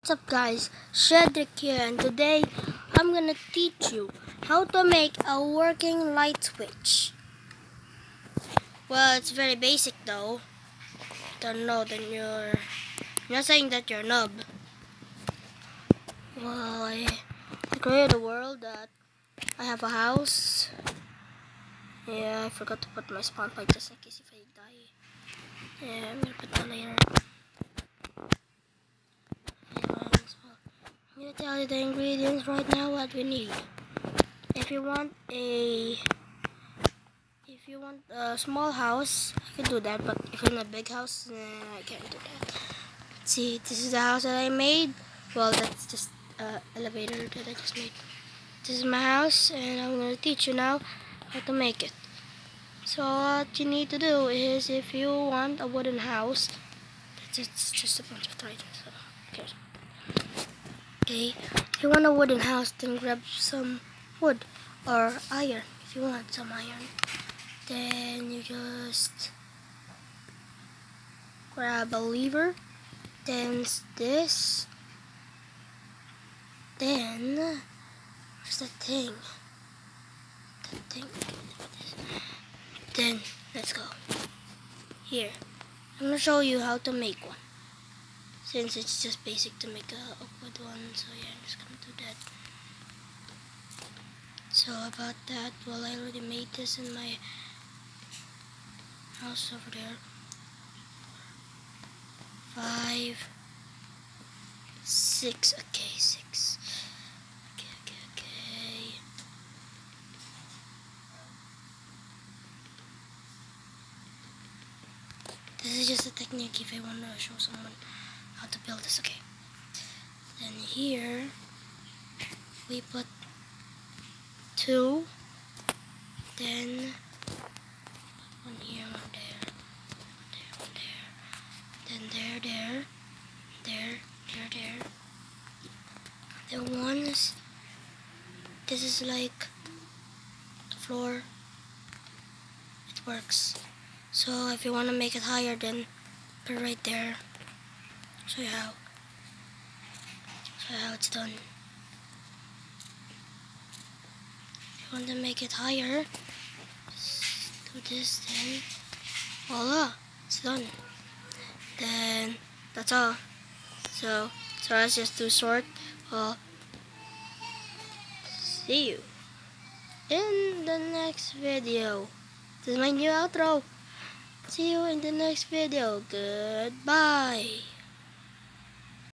What's up guys, Shedrick here, and today I'm gonna teach you how to make a working light switch. Well, it's very basic though. If you don't know, then I'm not saying that you're a nub. Well, I created a world that I have a house. Yeah, I forgot to put my spawn point just in case if I die. Yeah, I'm gonna put that later. I'm gonna tell you the ingredients right now what we need. If you want a small house, I can do that, but if you want a big house, I can't do that. See, this is the house that I made. Well, that's just elevator that I just made. This is my house, and I'm gonna teach you now how to make it. So what you need to do is, if you want a wooden house, it's just a bunch of titans. So who cares? Okay, if you want a wooden house, then grab some wood or iron. If you want some iron, then you just grab a lever, then this, then where's the thing? Then let's go. Here, I'm gonna show you how to make one. Since it's just basic to make a wood one, so yeah, I'm just gonna do that. So about that, well, I already made this in my house over there. 5, 6, okay, 6. Okay. This is just a technique if I want to show someone how to build this, okay. Then here, we put 2, then one here, one there, one there, then there. Then once, this is like the floor, it works. So if you want to make it higher, then put it right there. Show you how it's done. If you want to make it higher, just do this, then voila, it's done. Then that's all. So let's just do short. Well, see you in the next video. This is my new outro. See you in the next video. Goodbye.